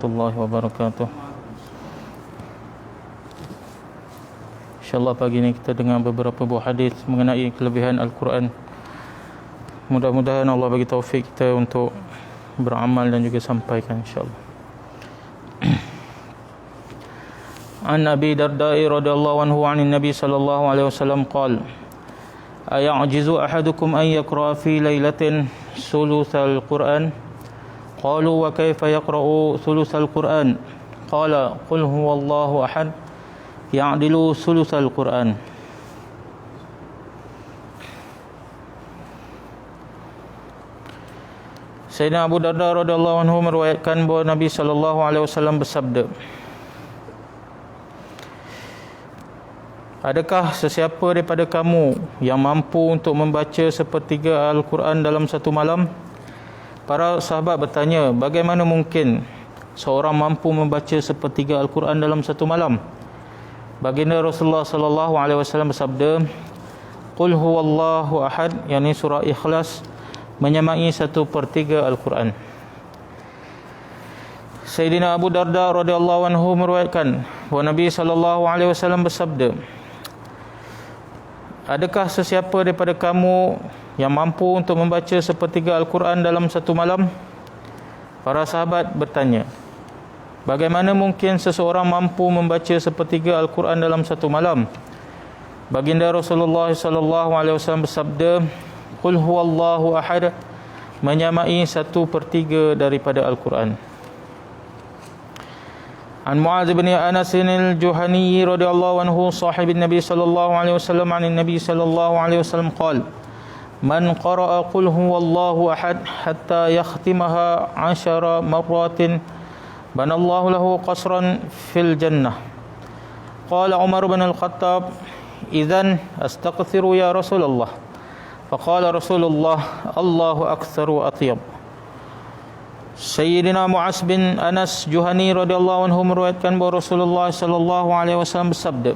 warahmatullahi wabarakatuh. InsyaAllah pagi ini kita dengar beberapa buah hadis mengenai kelebihan Al-Quran. Mudah-mudahan Allah bagi taufik kita untuk beramal dan juga sampaikan insyaAllah. An Abi Darda'i radhiyallahu anhu 'anil Nabi sallallahu alaihi wasallam qala aya'jizu ahadukum an yaqra'a fi lailatin sulutsal Qur'an qalu wa kaifa yaqra'u sulutsal Qur'an qala qul huwallahu ahad ya'dilu sulusal Quran. Sayyidina Abu Darda radhiyallahu anhu meriwayatkan bahawa Nabi sallallahu alaihi wasallam bersabda, adakah sesiapa daripada kamu yang mampu untuk membaca sepertiga Al-Quran dalam satu malam? Para sahabat bertanya, bagaimana mungkin seorang mampu membaca sepertiga Al-Quran dalam satu malam? Baginda Rasulullah sallallahu alaihi wasallam bersabda, qul huwallahu ahad, yakni surah Ikhlas menyamai 1/3 Al-Quran. Sayyidina Abu Darda radhiyallahu anhu meriwayatkan bahawa Nabi sallallahu alaihi wasallam bersabda, adakah sesiapa daripada kamu yang mampu untuk membaca sepertiga Al-Quran dalam satu malam? Para sahabat bertanya, bagaimana mungkin seseorang mampu membaca sepertiga Al-Quran dalam satu malam? Baginda Rasulullah sallallahu alaihi wasallam bersabda, qul huwallahu ahad menyamai 1/3 daripada Al-Quran. An Mu'adz bin Anas al-Juhani radhiyallahu anhu sahibin Nabi sallallahu alaihi wasallam 'an Nabi sallallahu alaihi wasallam qala man qara'a qul huwallahu ahad hatta yakhtimaha 10 marratin banallahu lahu qasran fil jannah. Qala Umar bin Al-Khattab, idzan astaghfiru ya Rasulullah. Faqala Rasulullah, Allahu aktsaru atyab. Sayyidina Mu'adz bin Anas Juhani radhiyallahu anhu meriwayatkan bahawa Rasulullah sallallahu alaihi wasallam bersabda,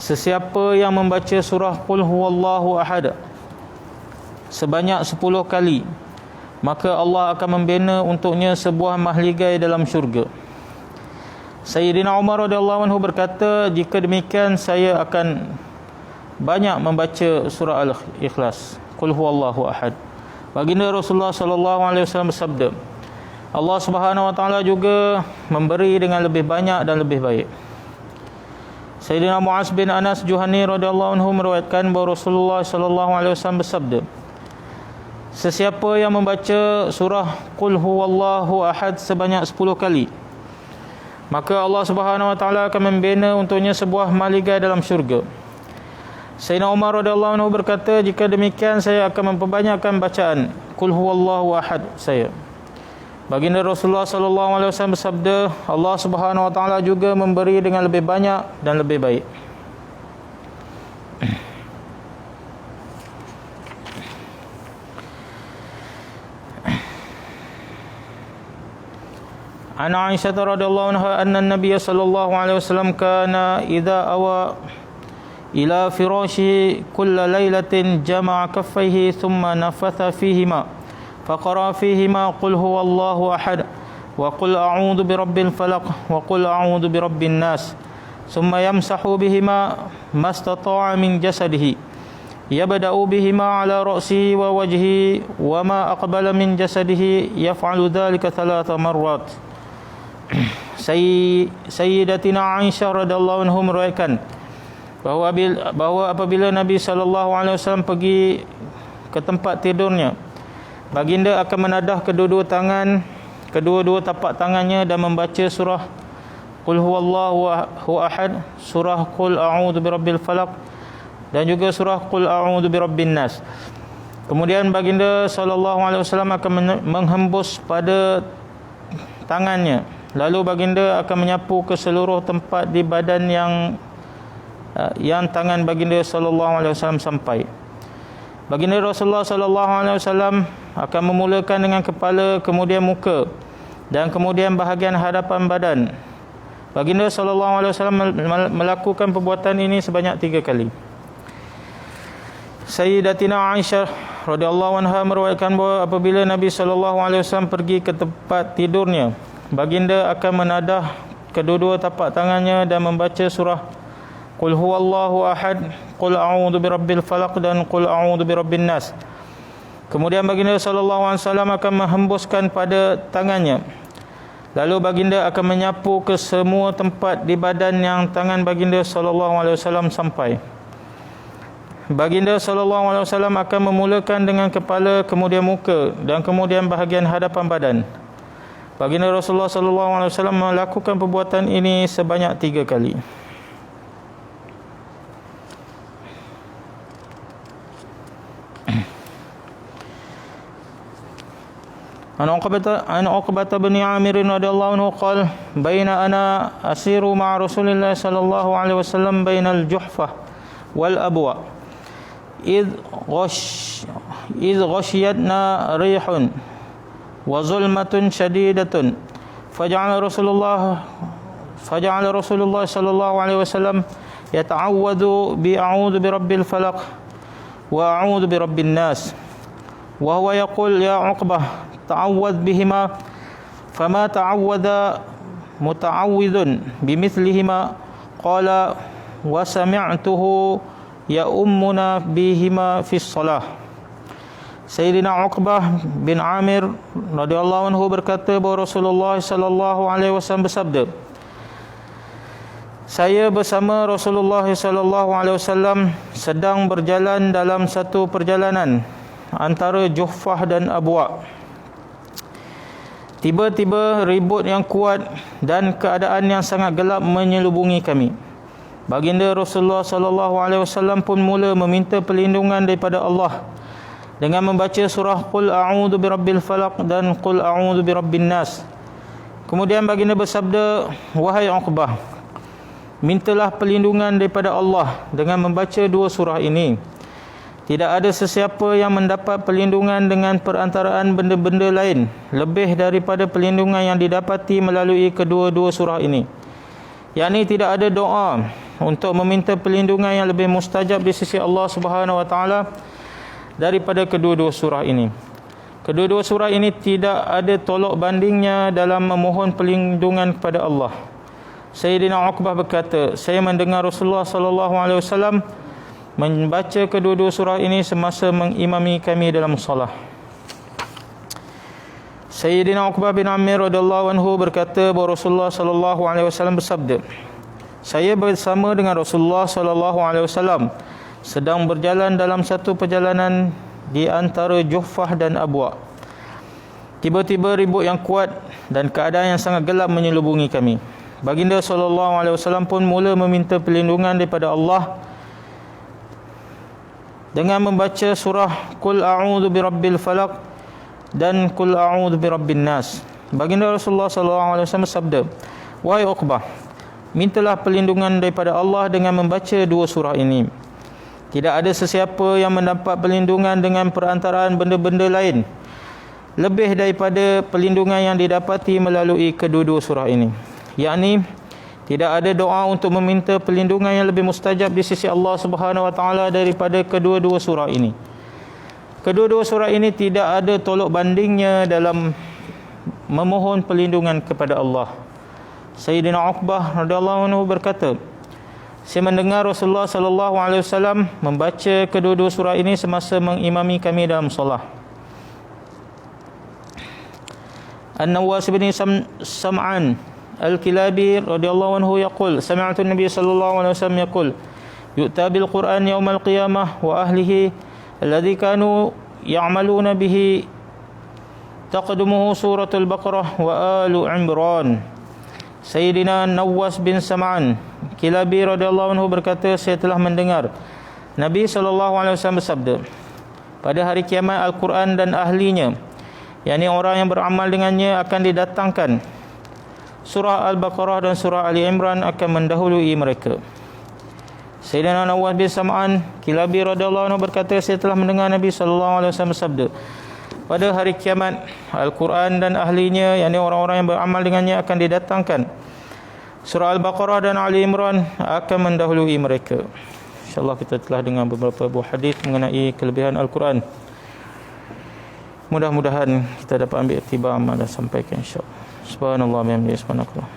sesiapa yang membaca surah qul huwallahu ahad sebanyak 10 kali, maka Allah akan membina untuknya sebuah mahligai dalam syurga. Sayyidina Umar radhiyallahu anhu berkata, jika demikian saya akan banyak membaca surah Al-Ikhlas, qul huwallahu ahad. Baginda Rasulullah sallallahu alaihi wasallam bersabda, Allah Subhanahu wa taala juga memberi dengan lebih banyak dan lebih baik. Sayyidina Mu'adz bin Anas Juhani radhiyallahu anhu meriwayatkan bahawa Rasulullah sallallahu alaihi wasallam bersabda, sesiapa yang membaca surah qul huwallahu ahad sebanyak 10 kali, maka Allah Subhanahu wa taala akan membina untuknya sebuah mahligai dalam syurga. Sayyidina Umar radhiyallahu anhu berkata, jika demikian saya akan memperbanyakkan bacaan qul huwallahu ahad saya. Baginda Rasulullah sallallahu alaihi wasallam bersabda, Allah Subhanahu wa taala juga memberi dengan lebih banyak dan lebih baik. An Aisyah radhiyallahu anha anna an-nabiy sallallahu alaihi wasallam kana idza awa ila firashihi kulla lailatin jama'a kaffaihi thumma nafatha fihima faqara fihima qul huwallahu ahad wa qul a'udzu birabbil falaq wa qul a'udzu birabbin nas thumma yamsahu bihima mastata'a min jasadihi yabda'u bihima ala ra'sihi wa wajhihi wa ma aqbala min jasadihi yaf'alu dhalika 3 marrat. Sayyidatina Aisyah radhiyallahu anha meriwayatkan bahawa apabila Nabi sallallahu alaihi wasallam pergi ke tempat tidurnya, baginda akan menadah kedua-dua tapak tangannya dan membaca surah qul huwallahu ahad, surah qul a'udzu birabbil falaq dan juga surah qul a'udzu birabbin nas. Kemudian baginda sallallahu alaihi wasallam akan menghembus pada tangannya, lalu baginda akan menyapu ke seluruh tempat di badan yang tangan baginda sallallahu alaihi wasallam sampai. Baginda Rasulullah sallallahu alaihi wasallam akan memulakan dengan kepala, kemudian muka dan kemudian bahagian hadapan badan. Baginda sallallahu alaihi wasallam melakukan perbuatan ini sebanyak 3 kali. Sayyidatina Aisyah radhiyallahu anha meriwayatkan bahawa apabila Nabi sallallahu alaihi wasallam pergi ke tempat tidurnya, baginda akan menadah kedua-dua tapak tangannya dan membaca surah Qul huwallahu ahad, Qul a'udzu birabbil falaq dan Qul a'udzu birabbin nas. Kemudian baginda sallallahu alaihi wasallam akan menghembuskan pada tangannya. Lalu baginda akan menyapu ke semua tempat di badan yang tangan baginda sallallahu alaihi wasallam sampai. Baginda sallallahu alaihi wasallam akan memulakan dengan kepala, kemudian muka dan kemudian bahagian hadapan badan. Baginda Rasulullah sallallahu alaihi wasallam melakukan perbuatan ini sebanyak 3 kali. An Uqbah bin Amir radhiyallahu anhu qala baina ana asiru ma'a Rasulillah sallallahu alaihi wasallam bainal Juhfah wal Abwa إذ غشيتنا ريح وظلمة شديدة فجعل رسول الله صلى الله عليه وسلم يتعوذ بأعوذ برب الفلق وأعوذ برب الناس وهو يقول يا عقبة تعوذ بهما فما تعوذ متعوذ بمثلهما قال وسمعته ya ummuna bihima fis salah. Sayyidina Uqbah bin Amir radhiyallahu anhu berkata bahawa Rasulullah sallallahu alaihi wasallam bersabda, saya bersama Rasulullah sallallahu alaihi wasallam sedang berjalan dalam satu perjalanan antara Juhfah dan Abwa. Tiba-tiba ribut yang kuat dan keadaan yang sangat gelap menyelubungi kami. Baginda Rasulullah sallallahu alaihi wasallam pun mula meminta perlindungan daripada Allah dengan membaca surah Qul a'udzu birabbil falaq dan Qul a'udzu birabbin nas. Kemudian baginda bersabda, wahai Uqbah, mintalah perlindungan daripada Allah dengan membaca 2 surah ini. Tidak ada sesiapa yang mendapat perlindungan dengan perantaraan benda-benda lain lebih daripada perlindungan yang didapati melalui kedua-dua surah ini. Yakni tidak ada doa untuk meminta perlindungan yang lebih mustajab di sisi Allah Subhanahu wa taala daripada kedua-dua surah ini. Kedua-dua surah ini tidak ada tolok bandingnya dalam memohon perlindungan kepada Allah. Sayyidina Uqbah berkata, saya mendengar Rasulullah sallallahu alaihi wasallam membaca kedua-dua surah ini semasa mengimami kami dalam solat. Sayyidina Uqbah bin Amir radhiyallahu anhu berkata bahawa Rasulullah sallallahu alaihi wasallam bersabda, saya bersama dengan Rasulullah sallallahu alaihi wasallam sedang berjalan dalam satu perjalanan di antara Juhfah dan Abwa. Tiba-tiba ribut yang kuat dan keadaan yang sangat gelap menyelubungi kami. Baginda sallallahu alaihi wasallam pun mula meminta perlindungan daripada Allah dengan membaca surah Qul a'udzu birabbil falaq dan Qul a'udzu birabbin nas. Baginda Rasulullah sallallahu alaihi wasallam bersabda, wahai Uqbah, mintalah perlindungan daripada Allah dengan membaca 2 surah ini. Tidak ada sesiapa yang mendapat perlindungan dengan perantaraan benda-benda lain lebih daripada perlindungan yang didapati melalui kedua-dua surah ini. Yakni tidak ada doa untuk meminta perlindungan yang lebih mustajab di sisi Allah Subhanahu wa taala daripada kedua-dua surah ini. Kedua-dua surah ini tidak ada tolok bandingnya dalam memohon perlindungan kepada Allah. Sayyidina Uqbah radhiyallahu anhu berkata, saya mendengar Rasulullah sallallahu alaihi wasallam membaca kedua-dua surah ini semasa mengimami kami dalam solat. An-Nawas bin Sam'an Al-Kilabi radhiyallahu anhu yaqul, sami'tu an-nabiy sallallahu alaihi wasallam yaqul, yu'ta bil Qur'an yawmal qiyamah wa ahlihi alladhi kanu ya'maluna bihi taqdumuhu suratul Baqarah wa alu Imran. Sayyidina Nawas bin Sam'an Kilabi radhiyallahu anhu berkata, saya telah mendengar Nabi sallallahu alaihi wasallam bersabda, pada hari kiamat Al-Quran dan ahlinya, yakni orang yang beramal dengannya, akan didatangkan surah Al-Baqarah dan surah Ali Imran akan mendahului mereka. Sayyidina Nawas bin Sam'an Kilabi radhiyallahu anhu berkata, saya telah mendengar Nabi sallallahu alaihi wasallam bersabda, pada hari kiamat Al-Quran dan ahlinya, yakni orang-orang yang beramal dengannya, akan didatangkan surah Al-Baqarah dan Ali Imran akan mendahului mereka. InsyaAllah kita telah dengar beberapa buah hadis mengenai kelebihan Al-Quran. Mudah-mudahan kita dapat ambil iktibar amal dan sampaikan insyaAllah. Subhanallah bihamdihi subhanakallah.